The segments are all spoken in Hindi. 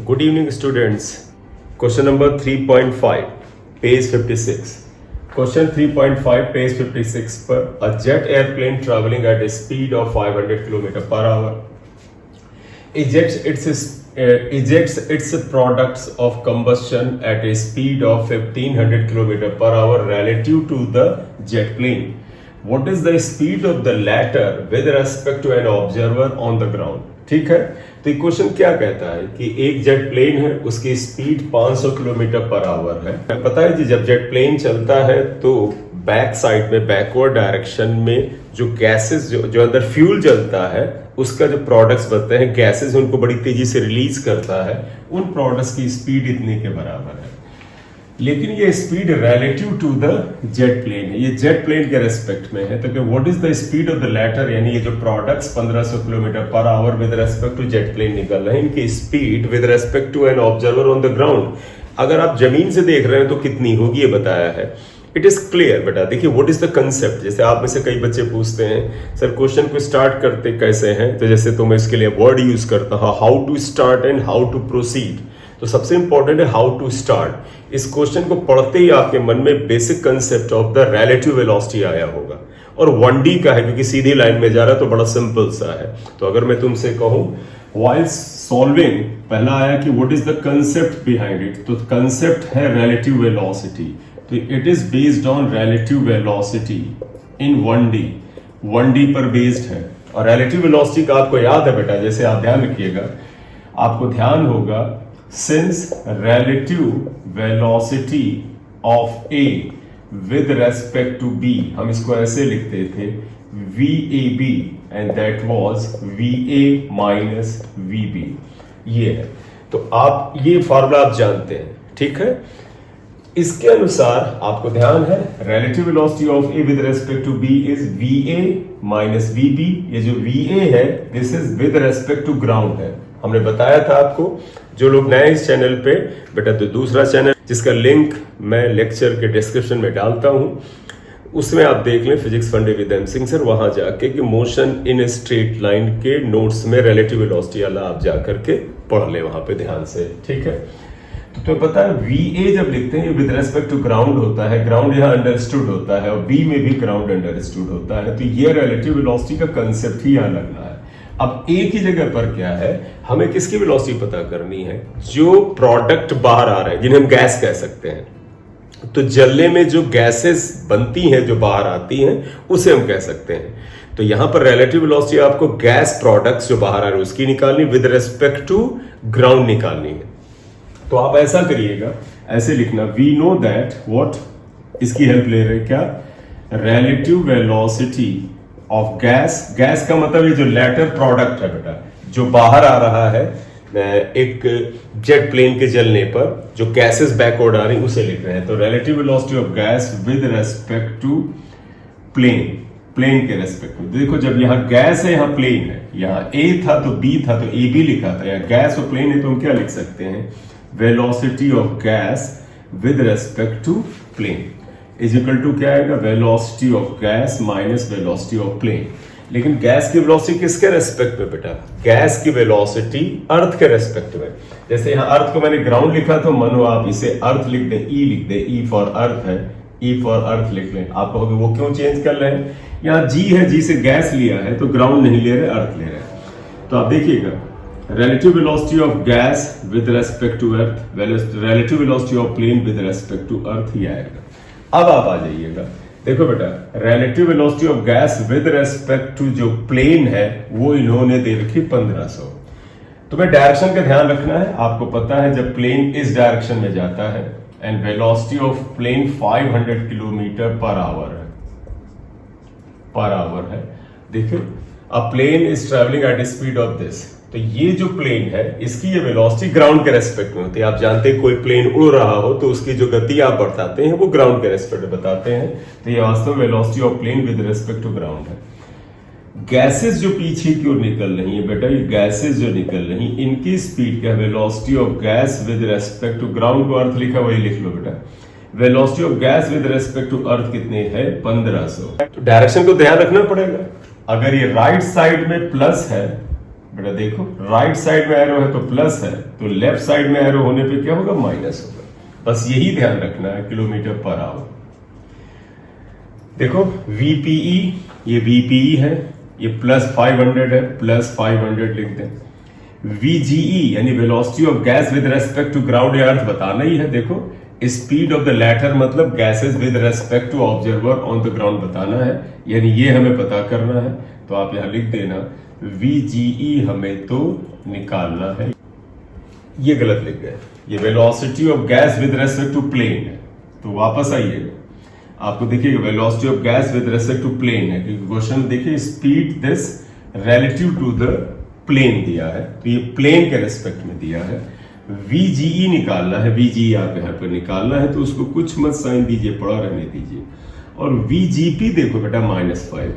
Good evening, students. Question number 3.5, page 56. Question 3.5, page 56 पर a jet airplane traveling at a speed of 500 km per hour ejects its products of combustion at a speed of 1500 km per hour relative to the jet plane. What is the speed of the latter with respect to an observer on the ground? ठीक है, तो ये क्वेश्चन क्या कहता है कि एक जेट प्लेन है, उसकी स्पीड 500 किलोमीटर पर आवर है। पता है जी, जब जेट प्लेन चलता है तो बैक साइड में बैकवर्ड डायरेक्शन में जो गैसेस जो अंदर फ्यूल जलता है उसका जो प्रोडक्ट्स बनते हैं गैसेस उनको बड़ी तेजी से रिलीज करता है। उन प्रोडक्ट्स की स्पीड इतने के बराबर है, लेकिन ये speed relative to the jet plane है, ये जेट प्लेन के रेस्पेक्ट में है। तो क्या what is the speed of the latter, यानी ये जो products 1500 kilometre per hour with respect to jet plane निकल रहे हैं, इनकी speed with respect to an observer on the ground, अगर आप जमीन से देख रहे हैं तो कितनी होगी ये बताया है। इट इज क्लियर बेटा। देखिए व्हाट इज द कंसेप्ट, जैसे आप में से कई बच्चे पूछते हैं सर क्वेश्चन को स्टार्ट करते कैसे हैं, तो जैसे तो मैं इसके लिए वर्ड यूज करता हूं how to start and how to proceed. तो सबसे इंपॉर्टेंट है हाउ टू स्टार्ट। इस क्वेश्चन को पढ़ते ही आपके मन में basic concept of the relative velocity आया होगा, और 1D का है क्योंकि सीधी लाइन में जा रहा है तो बड़ा सिंपल सा है। तो अगर मैं तुमसे कहूं व्हाइल सॉल्विंग, पहला आया कि what is the concept behind it, तो कंसेप्ट है रिलेटिव वेलोसिटी। तो it is based on relative velocity in 1D पर बेस्ड है। और रिलेटिव वेलोसिटी का आपको याद है बेटा, जैसे आप ध्यान रखिएगा, आपको ध्यान होगा since relative velocity of A with respect to B, हम इसको ऐसे लिखते थे VAB and that was VA minus VB, ये है। तो आप ये फॉर्मूला आप जानते हैं, ठीक है। इसके अनुसार आपको ध्यान है relative velocity of A with respect to B is VA minus VB। ये जो VA है this is with respect to ground है, हमने बताया था आपको। जो लोग नए इस चैनल पे बेटा, तो दूसरा चैनल जिसका लिंक मैं लेक्चर के डिस्क्रिप्शन में डालता हूं, उसमें आप देख लें फिजिक्स फंडे विद एम सिंह सर, वहां जाके कि मोशन इन स्ट्रेट लाइन के नोट्स में रिलेटिव वेलोसिटी वाला आप जाकर के पढ़ ले वहां पे ध्यान से, ठीक है। तो पता है VA जब लिखते हैं विद रेस्पेक्ट टू ग्राउंड होता है, ग्राउंड यहाँ अंडरस्टूड होता है और B में भी ग्राउंड अंडरस्टूड होता है। तो ये रिलेटिव वेलोसिटी का कंसेप्ट ही यहाँ लगना है। अब एक ही जगह पर क्या है, हमें किसकी वेलोसिटी पता करनी है, जो प्रोडक्ट बाहर आ रहे हैं जिन्हें हम गैस कह सकते हैं। तो जलने में जो गैसेस बनती हैं जो बाहर आती हैं उसे हम कह सकते हैं। तो यहां पर रिलेटिव वेलोसिटी आपको गैस प्रोडक्ट्स जो बाहर आ रहे हैं उसकी निकालनी, विद रेस्पेक्ट टू ग्राउंड निकालनी है। तो आप ऐसा करिएगा, ऐसे लिखना वी नो दैट व्हाट, इसकी हेल्प ले रहे क्या, relative velocity of gas. Gas का मतलब ये जो लेटर प्रोडक्ट है बेटा, जो बाहर आ रहा है एक जेट प्लेन के जलने पर जो गैसेस बैकवर्ड आ रही उसे लिख रहे हैं। तो relative velocity of gas with respect to plane, plane के रेस्पेक्ट में। देखो जब यहाँ गैस है यहाँ प्लेन है, यहाँ A था तो B था तो AB लिखा था, यहाँ गैस और प्लेन है तो हम क्या लिख सकते हैं, velocity of gas with respect to plane is equal to क्या आएगा, velocity of gas minus velocity of plane. लेकिन गैस की वेलोसिटी किसके रेस्पेक्ट में बेटा, गैस की वेलोसिटी अर्थ के रेस्पेक्ट में। जैसे यहाँ अर्थ को मैंने ग्राउंड लिखा तो मानो आप इसे अर्थ लिख दें, ई लिख दें, ई फॉर अर्थ है, ई फॉर अर्थ लिख लें। आप कहोगे वो क्यों चेंज कर रहे हैं, यहाँ जी है, जी से गैस लिया है तो ग्राउंड नहीं ले रहे, अर्थ ले रहे हैं। तो आप देखिएगा relative velocity of gas with respect to earth, relative velocity of plane with respect to earth ही आएगा। अब आप आ जाइएगा, देखो बेटा relative velocity of gas with respect to जो प्लेन है वो इन्होंने दे रखी 1500। तुम्हें डायरेक्शन का ध्यान रखना है, आपको पता है जब प्लेन इस डायरेक्शन में जाता है and velocity of plane 500 kilometer per hour है। देखिए a plane is travelling at speed of this, तो ये जो प्लेन है इसकी ये वेलोसिटी ग्राउंड के रेस्पेक्ट में होती है। आप जानते हैं कोई प्लेन उड़ रहा हो तो उसकी जो गति आप बताते हैं वो ग्राउंड के रेस्पेक्ट में बताते हैं। तो ये वास्तव में velocity of plane with respect to ground है। गैसेस जो पीछे की ओर निकल रही है बेटा, ये गैसेस जो निकल रही इनकी स्पीड क्या है, velocity of gas with respect to ground को अर्थ लिखा वही लिख लो बेटा, velocity of gas with respect to earth कितने है 1500। तो डायरेक्शन को ध्यान रखना पड़ेगा, अगर ये राइट साइड में प्लस है बेटा देखो राइट साइड में एरो है तो प्लस है, तो लेफ्ट साइड में एरो होने पे क्या होगा, माइनस होगा। बस यही ध्यान रखना है, किलोमीटर पर आवर। देखो VPE, ये VPE है, ये प्लस 500 है, प्लस 500 लिख दें। VGE यानी velocity of gas with respect to ground या अर्थ बताना ही है। देखो स्पीड ऑफ द लैटर मतलब gases with respect to observer on the ground बताना है, यानी ये हमें पता करना है। तो आप यहां लिख देना VGE हमें तो निकालना है, ये गलत लिख गए, ये velocity of gas with respect to plane है। तो वापस आइएगा, आपको देखिएगा velocity of gas with respect to plane है, क्योंकि क्वेश्चन देखिए speed this relative to the plane दिया है, तो ये प्लेन के रेस्पेक्ट में दिया है। VGE निकालना है, VGE आप यहां पर निकालना है, तो उसको कुछ मत साइन दीजिए, पड़ा रहने दीजिए। और VGP देखो बेटा -500 है,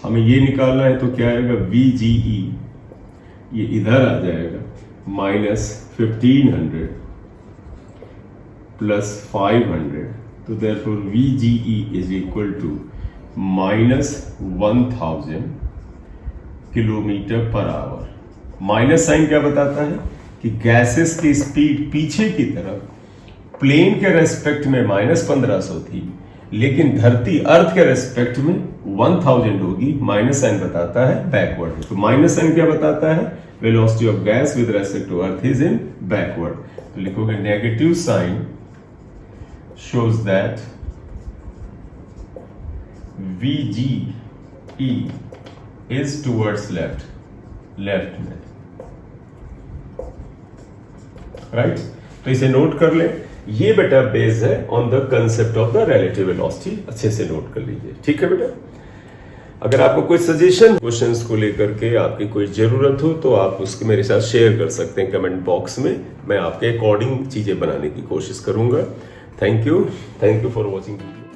हमें ये निकालना है, तो क्या आएगा VGE, ये इधर आ जाएगा -1500 प्लस 500, तो therefore VGE is equal to -1000 kilometre per hour. Minus sign क्या बताता है कि गैसेस की स्पीड पीछे की तरफ प्लेन के रेस्पेक्ट में -1500 थी, लेकिन धरती अर्थ के रेस्पेक्ट में 1000 होगी। माइनस साइन बताता है बैकवर्ड। तो माइनस साइन क्या बताता है, velocity of gas with respect to earth is in backward. तो लिखोगे negative sign shows that VGE is towards left, left में, राइट। तो इसे नोट कर ले, ये बेटा बेस है on the concept of the relative velocity, अच्छे से नोट कर लीजिए, ठीक है बेटा। अगर आपको कोई सजेशन क्वेश्चंस को लेकर के आपकी कोई जरूरत हो तो आप उसके मेरे साथ शेयर कर सकते हैं कमेंट बॉक्स में, मैं आपके अकॉर्डिंग चीजें बनाने की कोशिश करूंगा। Thank you for watching video.